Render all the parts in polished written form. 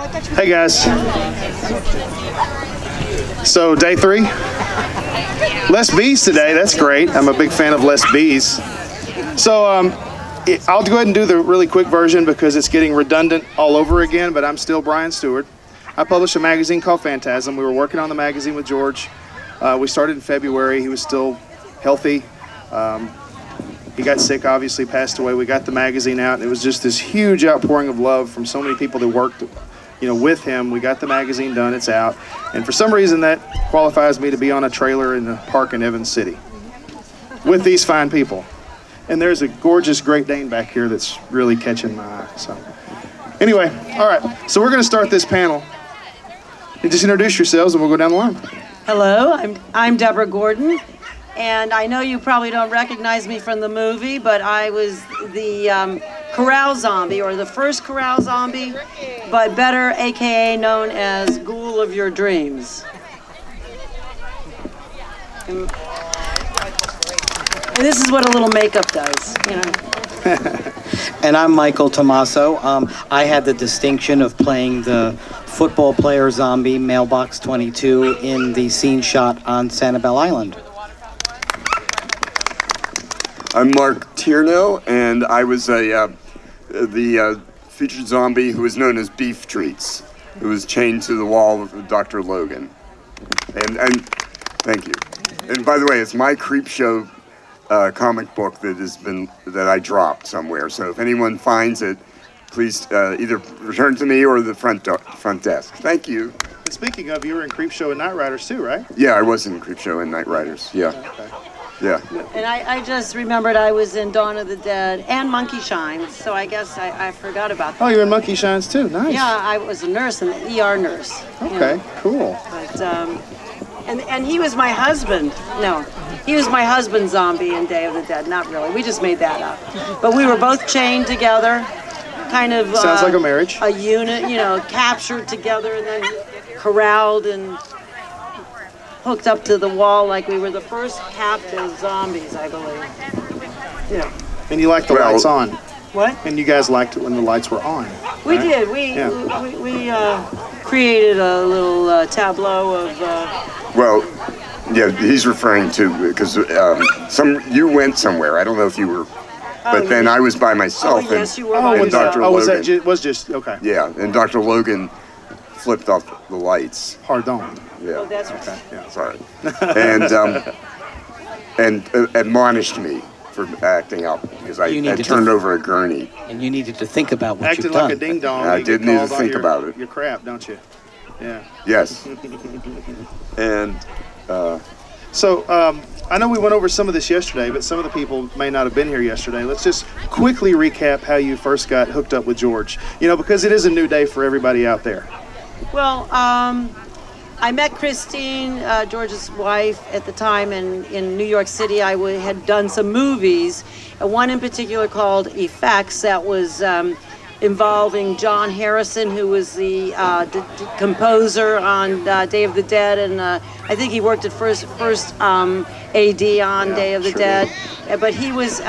Hey guys. So day 3, less bees today. That's great. I'm a big fan of less bees. So I'll go ahead and do the really quick version because it's getting redundant all over again. But I'm still Brian Stewart. I publish a magazine called Phantasm. We were working on the magazine with George. We started in February. He was still healthy. He got sick, obviously passed away. We got the magazine out, and it was just this huge outpouring of love from so many people that worked, with him. We got the magazine done. It's out, and for some reason that qualifies me to be on a trailer in the park in Evans City with these fine people. And there's a gorgeous Great Dane back here that's really catching my eye. So, anyway, all right. So we're going to start this panel. You just introduce yourselves, and we'll go down the line. Hello, I'm Deborah Gordon. And I know you probably don't recognize me from the movie, but I was the corral zombie, or the first corral zombie, but better AKA known as Ghoul of Your Dreams. And this is what a little makeup does, And I'm Michael Tomaso. I had the distinction of playing the football player zombie, Mailbox 22, in the scene shot on Sanibel Island. I'm Mark Tierno, and I was the featured zombie who was known as Beef Treats, who was chained to the wall with Dr. Logan. And thank you. And by the way, it's my Creepshow comic book that I dropped somewhere. So if anyone finds it, please either return to me or the front desk. Thank you. And speaking of, you were in Creepshow and Night Riders too, right? Yeah, I was in Creepshow and Night Riders. Yeah. Okay. Yeah. And I just remembered I was in Dawn of the Dead and Monkey Shines, so I guess I forgot about that. Oh, you're in Monkey Shines too. Nice. Yeah, I was a nurse, an ER nurse. Okay, cool. But and he was my husband. No, he was my husband zombie in Day of the Dead. Not really. We just made that up. But we were both chained together, kind of. Sounds like a marriage. A unit, captured together and then corralled and hooked up to the wall like we were the first captive zombies, I believe. Yeah. And you liked the lights on. What? And you guys liked it when the lights were on. We right? did. We created a little tableau of. Well, yeah, he's referring to because you went somewhere. I don't know if you were, but then I was by myself. Oh, yes, you were. And Dr. Oh, Logan. was just okay. Yeah, and Dr. Logan flipped off the lights. Pardon. Yeah. Oh, that's Okay. Yeah. Sorry. And admonished me for acting up because I had turned over a gurney. And you needed to think about what Acted you've like done. a ding dong. I you did get need to called on think about it. Your crap, don't you? Yeah. Yes. And So I know we went over some of this yesterday, but some of the people may not have been here yesterday. Let's just quickly recap how you first got hooked up with George. Because it is a new day for everybody out there. Well, I met Christine, George's wife, at the time in New York City. I had done some movies, one in particular called Effects that was involving John Harrison, who was the composer on Day of the Dead, and I think he worked at first AD on Day of the Dead. But he was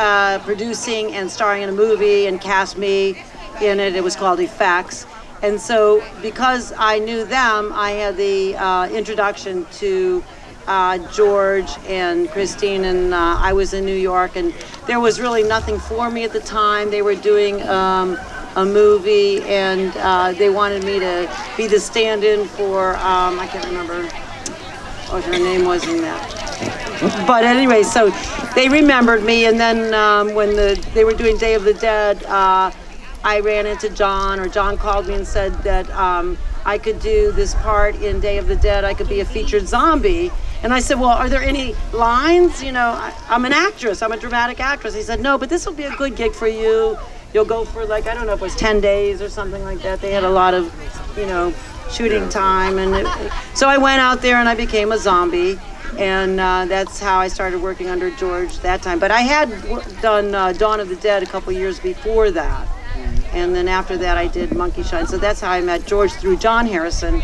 producing and starring in a movie and cast me in it. It was called Effects. And so because I knew them, I had the introduction to George and Christine, and I was in New York, and there was really nothing for me at the time. They were doing a movie, and they wanted me to be the stand-in for, I can't remember what her name was in that. But anyway, so they remembered me, and then when they were doing Day of the Dead, I ran into John, or John called me and said that I could do this part in Day of the Dead. I could be a featured zombie. And I said, well, are there any lines? I'm an actress. I'm a dramatic actress. He said, no, but this will be a good gig for you. You'll go for I don't know if it was 10 days or something like that. They had a lot of, shooting time. And so I went out there and I became a zombie. And that's how I started working under George that time. But I had done Dawn of the Dead a couple years before that. And then after that, I did Monkey Shine. So that's how I met George, through John Harrison,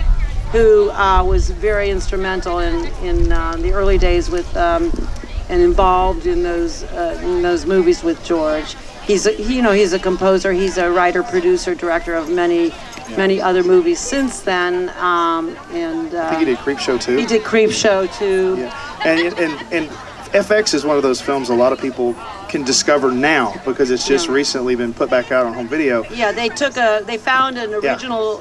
who was very instrumental in the early days with and involved in those movies with George. He's a composer. He's a writer, producer, director of many many other movies since then. I think he did Creep Show too. He did Creep Show too. Yeah, and FX is one of those films a lot of people can discover now because it's just recently been put back out on home video. Yeah, they found an original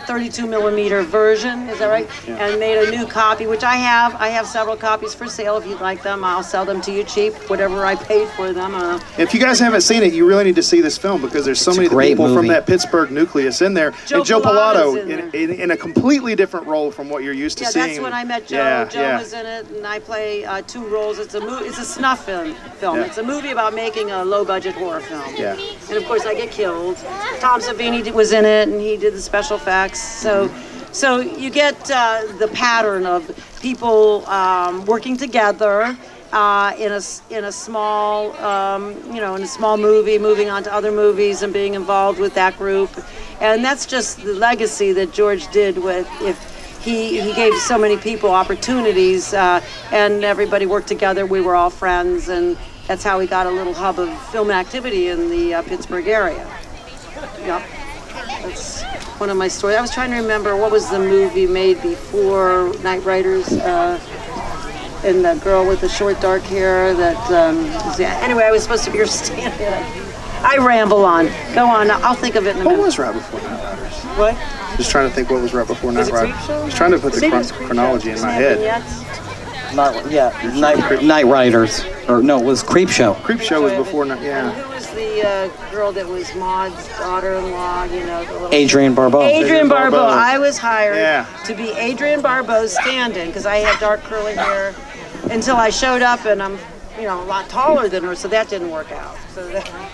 32 millimeter version, is that right? Yeah. And made a new copy, which I have. I have several copies for sale. If you'd like them, I'll sell them to you cheap, whatever I paid for them. If you guys haven't seen it, you really need to see this film because there's so many of the great people from movie. that Pittsburgh nucleus in there. Joe and Joe Pilato's Pilato in in a completely different role from what you're used to Yeah, seeing. that's when I met Joe. Yeah, Joe yeah. was in it, and I play 2 roles. It's a snuff film. Yeah. It's a movie about making a low-budget horror film. Yeah. And of course, I get killed. Tom Savini was in it, and he did the special effects. So you get the pattern of people working together in a small, in a small movie, moving on to other movies and being involved with that group. And that's just the legacy that George did with He gave so many people opportunities, and everybody worked together. We were all friends, and that's how we got a little hub of film activity in the Pittsburgh area. Yep, that's one of my stories. I was trying to remember what was the movie made before Night Riders, and the girl with the short dark hair. Anyway, I was supposed to be your stand-in. I ramble on. Go on. I'll think of it in a What minute. was right before Night Riders? What? Just trying to think what was right before Night Was it Riders. Creep Show? I was trying to put the Maybe it was Creep chronology Show. in my Snapping head. Yet? Night Riders. Or no, it was Creep Show. Creep Show was before Night. And Yeah. who was the girl that was Maud's daughter-in-law? The little Adrienne Barbeau. Adrienne Barbeau. Barbeau. I was hired Yeah. to be Adrienne Barbeau's stand-in because I had dark curly hair until I showed up, and I'm a lot taller than her, so that didn't work out. So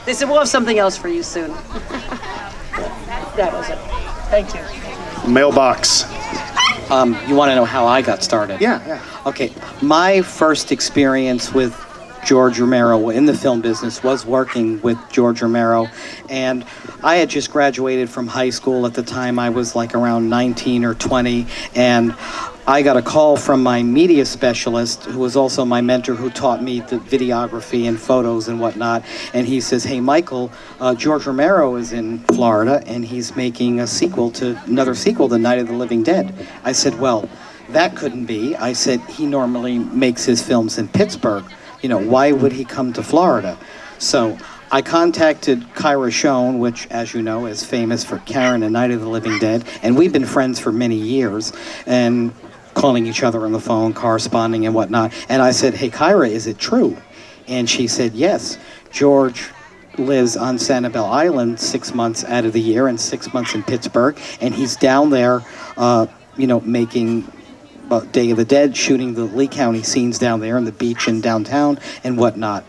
they said, we'll have something else for you soon. That was it. Thank you. Mailbox. You want to know how I got started? Yeah, yeah. Okay, my first experience with George Romero in the film business was working with George Romero, and I had just graduated from high school at the time. I was like around 19 or 20, and I got a call from my media specialist, who was also my mentor, who taught me the videography and photos and whatnot, and he says, "Hey, Michael, George Romero is in Florida, and he's making another sequel to Night of the Living Dead." I said, "Well, that couldn't be." I said, "He normally makes his films in Pittsburgh. Why would he come to Florida?" So I contacted Kyra Schoen, which, as you know, is famous for Karen and Night of the Living Dead, and we've been friends for many years, and calling each other on the phone, corresponding and whatnot. And I said, "Hey, Kyra, is it true?" And she said, "Yes. George lives on Sanibel Island 6 months out of the year and 6 months in Pittsburgh, and he's down there, making Day of the Dead, shooting the Lee County scenes down there on the beach and downtown and whatnot."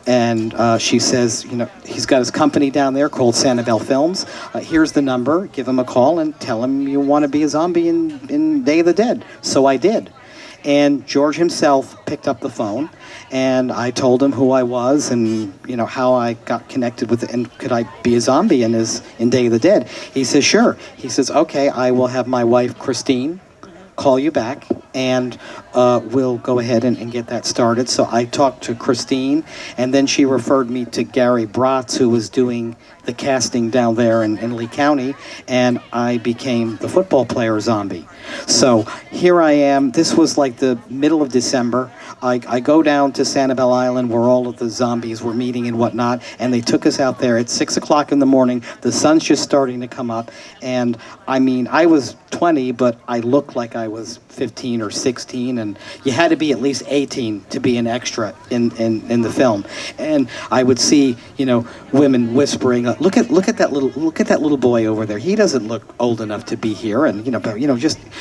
And she says, he's got his company down there called Sanibel Films. Here's the number. Give him a call and tell him you want to be a zombie in Day of the Dead. So I did. And George himself picked up the phone, and I told him who I was and how I got connected with it, and could I be a zombie in Day of the Dead. He says, "Sure." He says, "Okay, I will have my wife Christine call you back, and we'll go ahead and get that started." So I talked to Christine, and then she referred me to Gary Bratz, who was doing the casting down there in Lee County, and I became the football player zombie. So here I am. This was like the middle of December. I go down to Sanibel Island where all of the zombies were meeting and whatnot, and they took us out there at 6 o'clock in the morning. The sun's just starting to come up, and I was 20, but I looked like I was 15 or 16, and you had to be at least 18 to be an extra in the film. And I would see, women whispering, look at that little boy over there. He doesn't look old enough to be here." And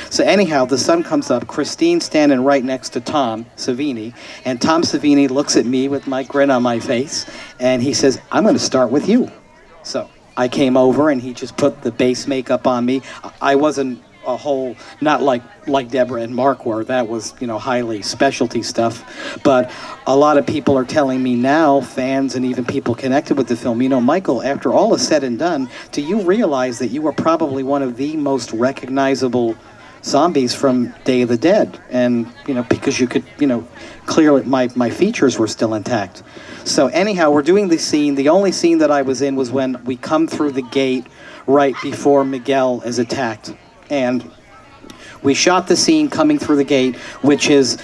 so anyhow, the sun comes up. Christine's standing right next to Tom Savini, and Tom Savini looks at me with my grin on my face, and he says, "I'm going to start with you." So I came over, and he just put the base makeup on me. I wasn't not like Deborah and Mark were. That was, highly specialty stuff. But a lot of people are telling me now, fans and even people connected with the film, "Michael, after all is said and done, do you realize that you were probably one of the most recognizable zombies from Day of the Dead?" And, because you could, clearly my features were still intact. So anyhow, we're doing the scene. The only scene that I was in was when we come through the gate right before Miguel is attacked. And we shot the scene coming through the gate, which is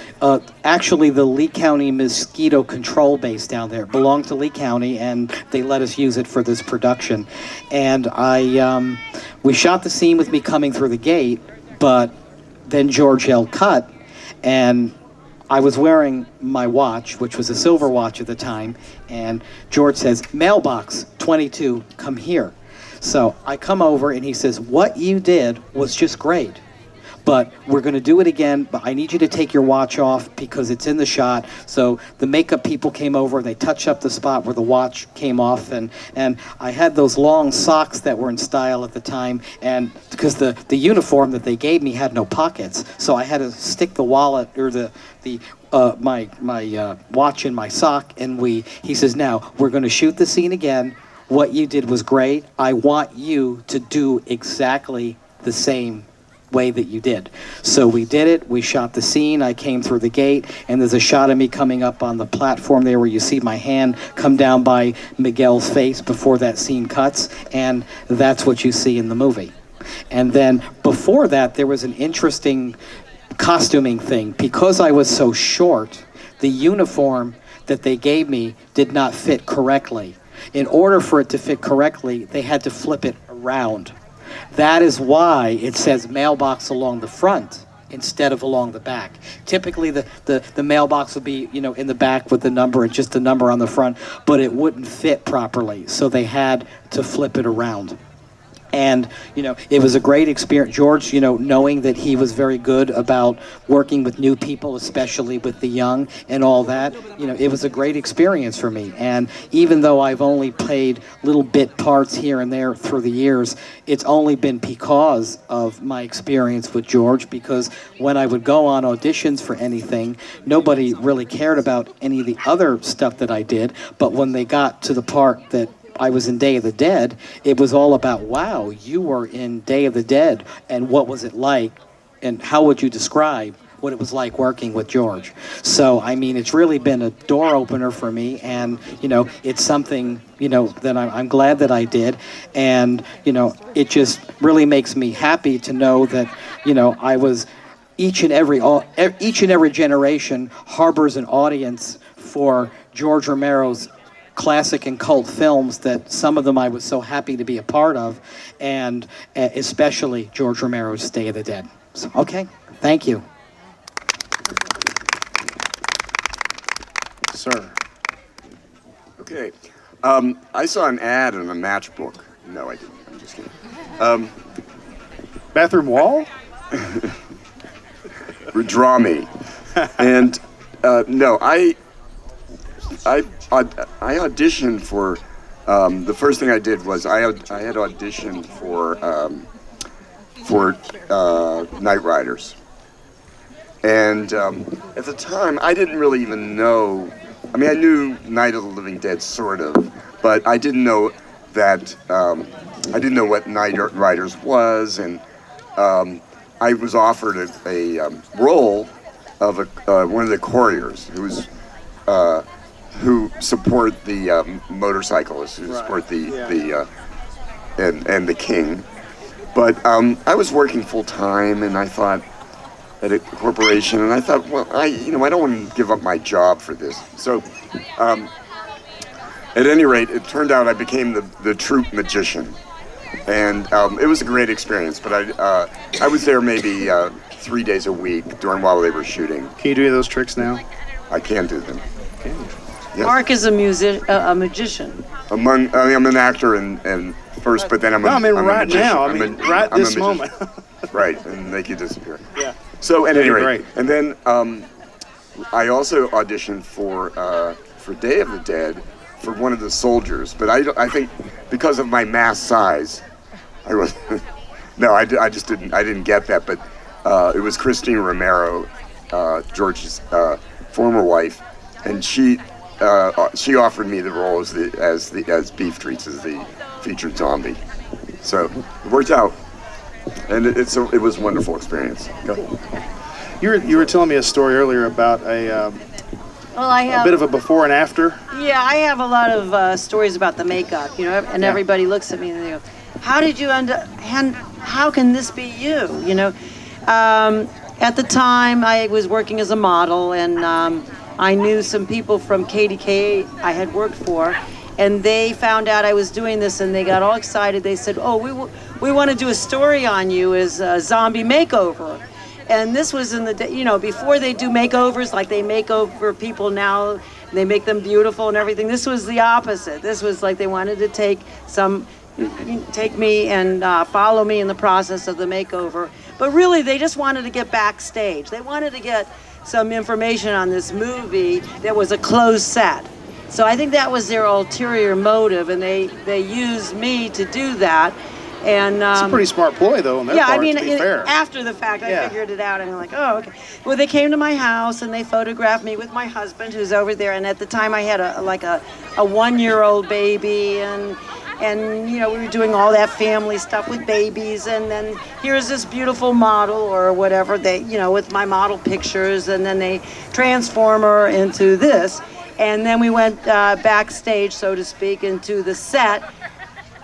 actually the Lee County Mosquito Control Base down there. It belonged to Lee County, and they let us use it for this production. And we shot the scene with me coming through the gate, but then George yelled cut, and I was wearing my watch, which was a silver watch at the time, and George says, "Mailbox 22, come here." So I come over, and he says, "What you did was just great. But we're going to do it again, but I need you to take your watch off because it's in the shot." So the makeup people came over, they touched up the spot where the watch came off, and I had those long socks that were in style at the time, and because the uniform that they gave me had no pockets, so I had to stick the wallet or my watch in my sock, and he says, "Now we're going to shoot the scene again. What you did was great. I want you to do exactly the same way that you did." So we did it. We shot the scene. I came through the gate, and there's a shot of me coming up on the platform there where you see my hand come down by Miguel's face before that scene cuts, and that's what you see in the movie. And then before that, there was an interesting costuming thing. Because I was so short, the uniform that they gave me did not fit correctly. In order for it to fit correctly, they had to flip it around. That is why it says mailbox along the front instead of along the back. Typically, the mailbox would be, in the back with the number and just the number on the front, but it wouldn't fit properly, so they had to flip it around. And, it was a great experience. George, knowing that he was very good about working with new people, especially with the young and all that, it was a great experience for me. And even though I've only played little bit parts here and there through the years, it's only been because of my experience with George, because when I would go on auditions for anything, nobody really cared about any of the other stuff that I did. But when they got to the part that I was in Day of the Dead, it was all about, wow, you were in Day of the Dead, and what was it like, and how would you describe what it was like working with George? So, it's really been a door opener for me, and, it's something, that I'm glad that I did, and, it just really makes me happy to know that, I was, each and every generation harbors an audience for George Romero's classic and cult films, that some of them I was so happy to be a part of, and especially George Romero's Day of the Dead. So, okay, thank you. Sir. Okay. I saw an ad in a matchbook. No, I didn't. I'm just kidding. Bathroom wall? Draw me. And no, I auditioned for, the first thing I did was I had auditioned for Night Riders. And at the time, I didn't really even know, I knew Night of the Living Dead, sort of, but I didn't know that, I didn't know what Night Riders was, and I was offered a role of one of the couriers who support the motorcyclists, who support and the king. But I was working full time, and I thought at a corporation, and I thought, well, I don't want to give up my job for this. So, at any rate, it turned out I became the troupe magician, and it was a great experience. But I was there maybe 3 days a week while they were shooting. Can you do any of those tricks now? I can do them. Okay. Yes. Mark is a magician. I'm an actor and first, but then I'm a magician. Right this moment. Right, and make you disappear. Yeah. So at any rate, great. and then I also auditioned for Day of the Dead for one of the soldiers, but I think because of my mass size, I was no, I didn't get that, but it was Christine Romero, George's former wife, and she offered me the role as Beef Treats, as the featured zombie. So it worked out, and it was a wonderful experience. Go ahead. You were telling me a story earlier about a bit of a before and after. Yeah, I have a lot of stories about the makeup, and everybody looks at me and they go, how did you how can this be you? You know, at the time I was working as a model, and I knew some people from KDKA I had worked for, and they found out I was doing this, and they got all excited. They said, "Oh, we want to do a story on you as a zombie makeover." And this was in the day, you know, before they do makeovers, like they make over people now, they make them beautiful and everything. This was the opposite. This was like they wanted to take me and follow me in the process of the makeover. But really, they just wanted to get backstage. They wanted to get some information on this movie that was a closed set. So I think that was their ulterior motive, and they used me to do that. And It's a pretty smart ploy, though, on their yeah, part, I mean, to be fair. after the fact, I Yeah. figured it out, and I'm like, oh, okay. Well, they came to my house, and they photographed me with my husband, who's over there. And at the time, I had a 1-year-old baby, and you know, we were doing all that family stuff with babies. And then here's this beautiful model or whatever, they, you know, with my model pictures, and then they transform her into this. And then we went backstage, so to speak, into the set.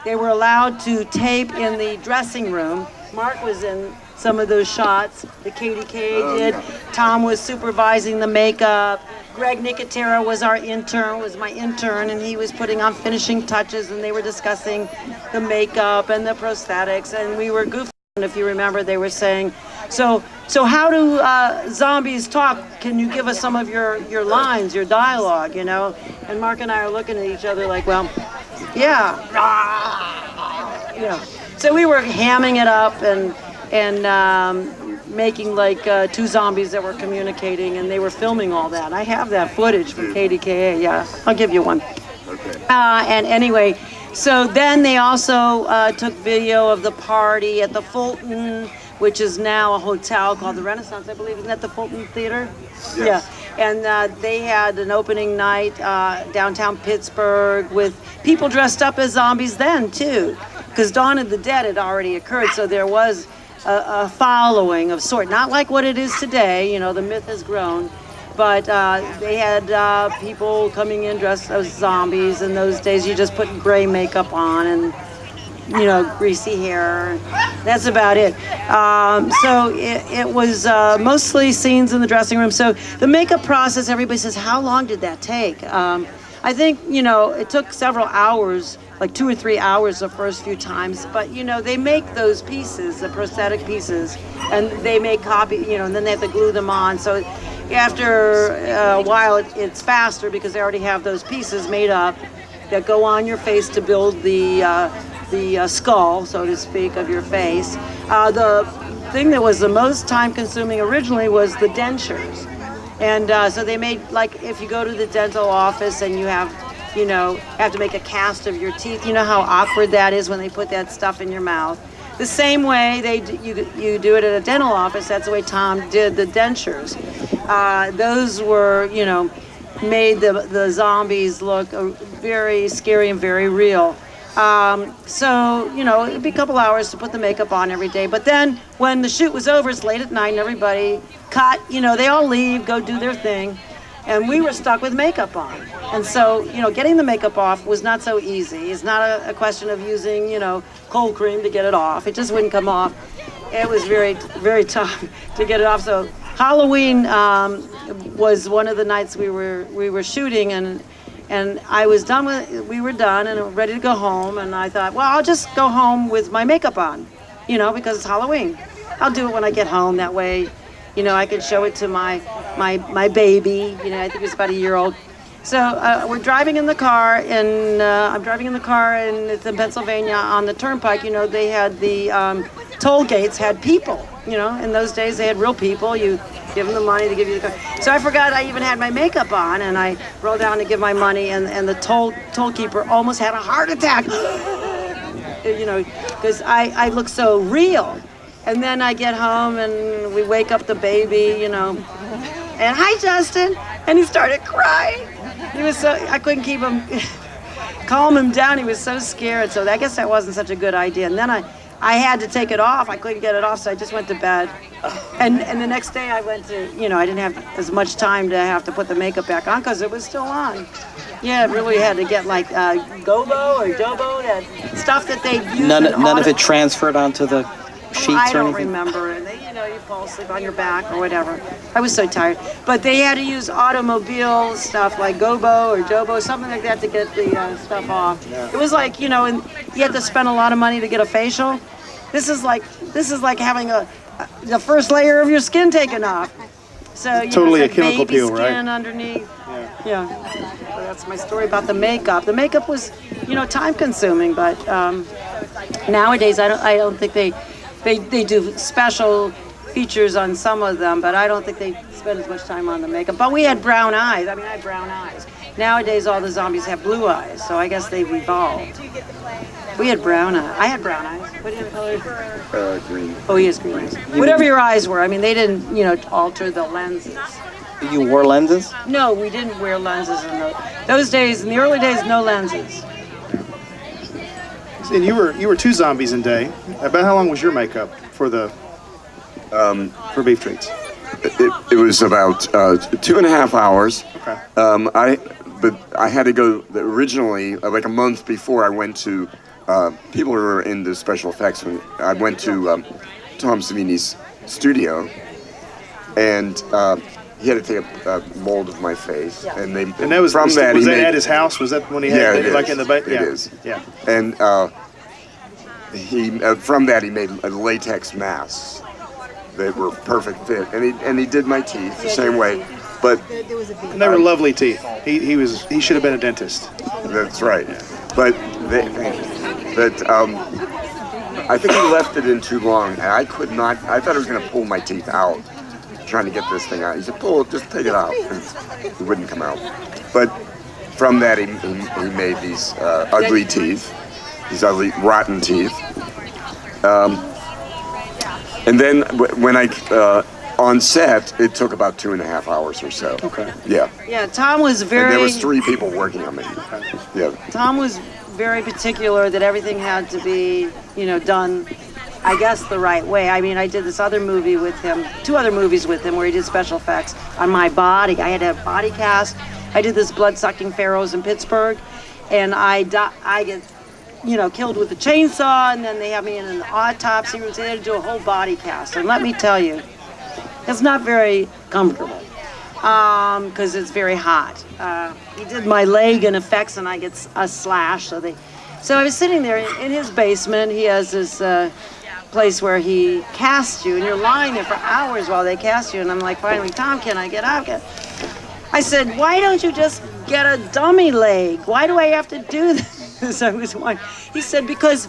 They were allowed to tape in the dressing room. Mark was in some of those shots that KDKA did. Tom was supervising the makeup. Greg Nicotera was my intern, and he was putting on finishing touches, and they were discussing the makeup and the prosthetics, and we were goofing. And if you remember, they were saying, so how do zombies talk? Can you give us some of your lines, your dialogue, you know? And Mark and I are looking at each other like, well, yeah. You know. So we were hamming it up and making like 2 zombies that were communicating, and they were filming all that. I have that footage from KDKA, yeah. I'll give you one. Okay. And anyway, so then they also took video of the party at the Fulton, which is now a hotel called the Renaissance, I believe. Isn't that the Fulton Theater? Yes. Yeah. And they had an opening night downtown Pittsburgh with people dressed up as zombies then, too. Because Dawn of the Dead had already occurred, so there was a following of sort. Not like what it is today, you know, the myth has grown. But they had people coming in dressed as zombies. In those days, you just put gray makeup on and, you know, greasy hair. That's about it. So it was mostly scenes in the dressing room. So the makeup process, everybody says, how long did that take? I think, you know, it took several hours, like 2 or 3 hours the first few times. But, you know, they make those pieces, the prosthetic pieces, and they make copy, you know, and then they have to glue them on. So after a while, it's faster because they already have those pieces made up that go on your face to build the skull, so to speak, of your face. The thing that was the most time-consuming originally was the dentures. And so they made, like, if you go to the dental office and you have, you know, have to make a cast of your teeth, you know how awkward that is when they put that stuff in your mouth. The same way you do it at a dental office, that's the way Tom did the dentures. Those were, you know, made the zombies look very scary and very real. So, you know, it'd be a couple hours to put the makeup on every day. But then when the shoot was over, it's late at night and everybody cut, you know, they all leave, go do their thing. And we were stuck with makeup on. And so, you know, getting the makeup off was not so easy. It's not a question of using, you know, cold cream to get it off. It just wouldn't come off. It was very, very tough to get it off. So Halloween was one of the nights we were shooting, and we were done and ready to go home. And I thought, well, I'll just go home with my makeup on, you know, because it's Halloween. I'll do it when I get home. That way, you know, I could show it to my baby. You know, I think he was about a year old. So we're driving in the car, and I'm driving in the car, and it's in Pennsylvania on the turnpike. You know, they had the toll gates had people. You know, in those days they had real people. You give them the money, they give you the car. So I forgot I even had my makeup on, and I rolled down to give my money, and the toll keeper almost had a heart attack. You know, because I look so real. And then I get home, and we wake up the baby, you know, and hi, Justin. And he started crying. He was so, I couldn't calm him down. He was so scared. So I guess that wasn't such a good idea. And then I I had to take it off. I couldn't get it off, so I just went to bed. And the next day I went to, I didn't have as much time to have to put the makeup back on because it was still on. Yeah, it really had to get like Gobo or Jobo, that stuff that they use. None of it transferred onto the sheets I or don't anything? remember. You fall asleep on your back or whatever. I was so tired. But they had to use automobile stuff like Gobo or Jobo, something like that to get the stuff off. Yeah. It was like, and you had to spend a lot of money to get a facial. This is like having the first layer of your skin taken off. So Totally it's a chemical baby peel, right? skin underneath. Yeah. So that's my story about the makeup. The makeup was, time consuming, but nowadays I don't think they do special features on some of them, but I don't think they spend as much time on the makeup. But we had brown eyes. I had brown eyes. Nowadays, all the zombies have blue eyes, so I guess they've evolved. We had brown eyes. I had brown eyes. What are your colors? Green. Oh, he has green eyes. Whatever your eyes were. They didn't, alter the lenses. You wore lenses? No, we didn't wear lenses in those days. In the early days, no lenses. And you were 2 zombies in a day. About how long was your makeup for Beef Treats? It was about 2.5 hours. Okay. But I had to go originally, like a month before I went to, people who were into special effects, I went to Tom Savini's studio, and he had to take a mold of my face. Yeah. And that was from that, was that at his house? Was that when he had it like in the It is. Yeah. And from that he made latex masks that were perfect fit, and he did my teeth the same way. But and they were lovely teeth. He should have been a dentist. That's right. But I think he left it in too long, and I could not. I thought he was going to pull my teeth out, trying to get this thing out. He said, just take it out. It wouldn't come out. But from that, he made these ugly teeth, these ugly, rotten teeth. And then when on set, it took about 2.5 hours or so. Okay. Yeah. Yeah, Tom was very... And there was 3 people working on me. Yeah. Tom was very particular that everything had to be, done, I guess, the right way. I did this other movie with him, 2 other movies with him where he did special effects on my body. I had to have body cast. I did this blood-sucking pharaohs in Pittsburgh, and I get, killed with a chainsaw, and then they have me in an autopsy room, so they had to do a whole body cast. And let me tell you, it's not very comfortable because it's very hot. He did my leg in effects, and I get a slash. So I was sitting there in his basement. He has this place where he casts you, and you're lying there for hours while they cast you. And I'm like, finally, Tom, can I get out? I said, why don't you just get a dummy leg? Why do I have to do this? He said, because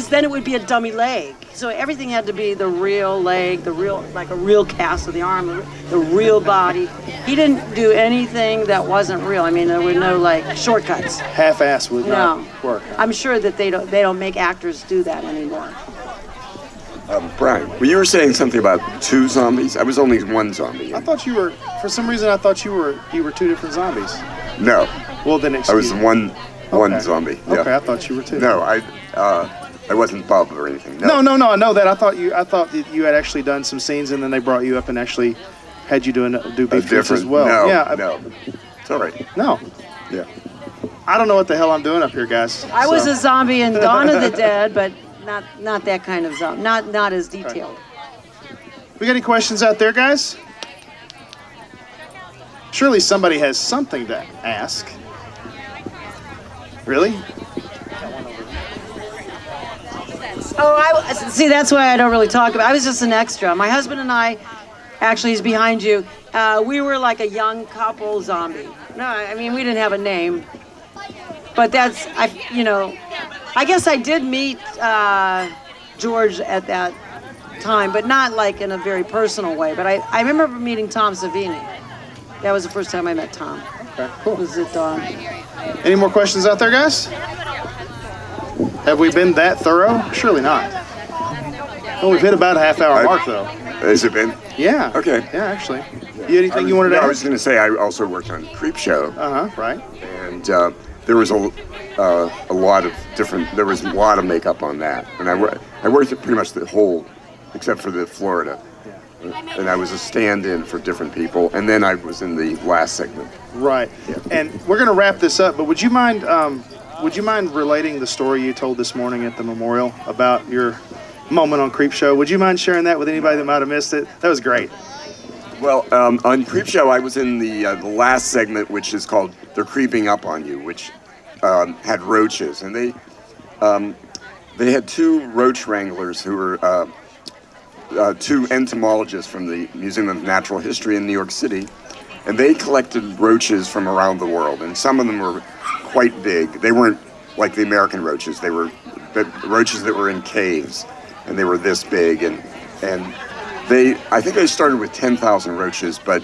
then it would be a dummy leg. So everything had to be the real leg, like a real cast of the arm, the real body. He didn't do anything that wasn't real. There were no shortcuts. Half-ass would not work. I'm sure that they don't make actors do that anymore. Brian, you were saying something about 2 zombies. I was only 1 zombie. I thought you were. For some reason, I thought you were 2 different zombies. No. Well, then I was one zombie. Yeah. Okay, I thought you were 2. No, I wasn't Bob or anything. No. I know that. I thought that you had actually done some scenes, and then they brought you up and actually had you do Beef Treats as well. No, yeah. No. It's all right. No. Yeah. I don't know what the hell I'm doing up here, guys. I was a zombie in Dawn of the Dead, but not that kind of zombie. Not as detailed. We got any questions out there, guys? Surely somebody has something to ask. Really? Oh, see, that's why I don't really talk about it. I was just an extra. My husband and I, actually, he's behind you. We were like a young couple zombie. No, we didn't have a name. But I guess I did meet George at that time, but not like in a very personal way. But I remember meeting Tom Savini. That was the first time I met Tom. Okay, cool. It was at Dawn. Any more questions out there, guys? Have we been that thorough? Surely not. Well, we've hit about a half-hour mark, though. Has it been? Yeah. Okay. Yeah, actually. You anything you wanted to add? I was going to say I also worked on Creep Show. Right. And there was a lot of different. There was a lot of makeup on that, and I worked at pretty much the whole, except for the Florida. And I was a stand-in for different people, and then I was in the last segment. Right. And we're going to wrap this up, but would you mind relating the story you told this morning at the memorial about your moment on Creepshow? Would you mind sharing that with anybody that might have missed it? That was great. Well, on Creepshow, I was in the last segment, which is called "They're Creeping Up on You," which had roaches, and they had two roach wranglers who were two entomologists from the Museum of Natural History in New York City, and they collected roaches from around the world, and some of them were quite big. They weren't like the American roaches. They were the roaches that were in caves, and they were this big, and I think they started with 10,000 roaches, but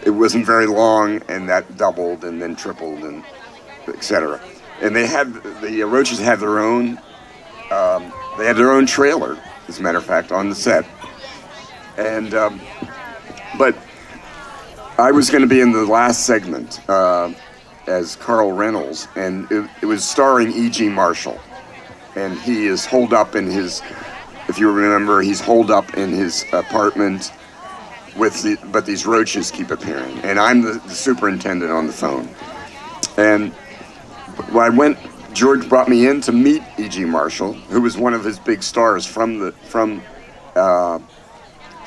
it wasn't very long, and that doubled and then tripled, and etc. And the roaches had their own trailer, as a matter of fact, on the set. And but I was going to be in the last segment as Carl Reynolds, and it was starring E.G. Marshall, and he is holed up in his. If you remember, he's holed up in his apartment but these roaches keep appearing, and I'm the superintendent on the phone. And when George brought me in to meet E.G. Marshall, who was one of his big stars from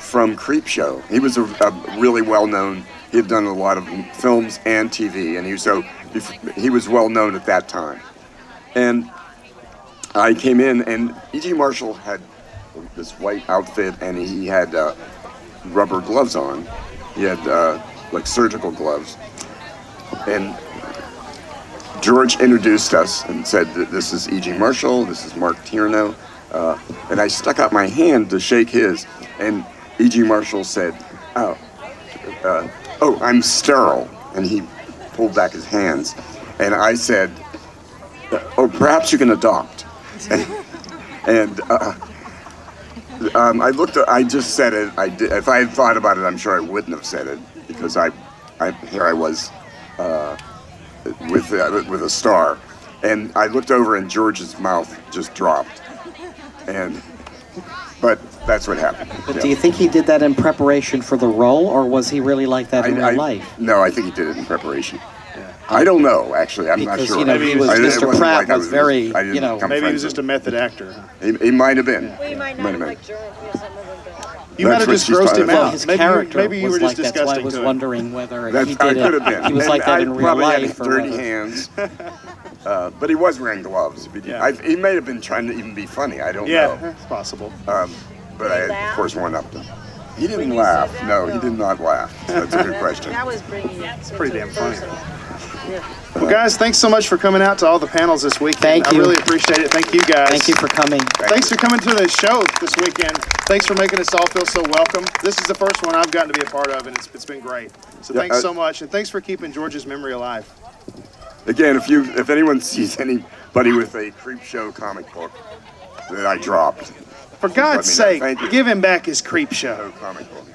Creepshow. He was a really well-known. He had done a lot of films and TV, and he was well-known at that time. And I came in, and E.G. Marshall had this white outfit, and he had rubber gloves on. He had like surgical gloves. And George introduced us and said that this is E.G. Marshall, this is Mark Tierno, and I stuck out my hand to shake his, and E.G. Marshall said, "Oh, I'm sterile," and he pulled back his hands, and I said, "Oh, perhaps you can adopt." And I just said it. If I had thought about it, I'm sure I wouldn't have said it, because here I was with a star, and I looked over and George's mouth just dropped, but that's what happened. But do you think he did that in preparation for the role, or was he really like that in real life? No, I think he did it in preparation. I don't know, actually. I'm not sure. Maybe Mr. Pratt was very, maybe he was just a method actor. He might have been. Well, you might not have liked George or something like that. You might have just grossed him out. His character maybe you was were just like that. That's why I disgusting was to him. wondering whether he did I could have been. He was like that in real probably life. Had dirty hands. But he was wearing gloves. Yeah. He may have been trying to even be funny. I don't Yeah, know. it's possible. But I, of course, one-upped him. He didn't laugh. No, he did not laugh. That's a good question. That was bringing it. It's pretty damn funny. Well, guys, thanks so much for coming out to all the panels this weekend. Thank you. I really appreciate it. Thank you, guys. Thank you for coming. Thanks for coming to the show this weekend. Thanks for making us all feel so welcome. This is the first one I've gotten to be a part of, and it's been great. So thanks so much, and thanks for keeping George's memory alive. Again, if anyone sees anybody with a Creepshow comic book that I dropped, For God's sake, Thank you. give him back his Creepshow. comic book.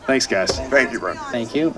Thanks, guys. Thank you, Brent. Thank you.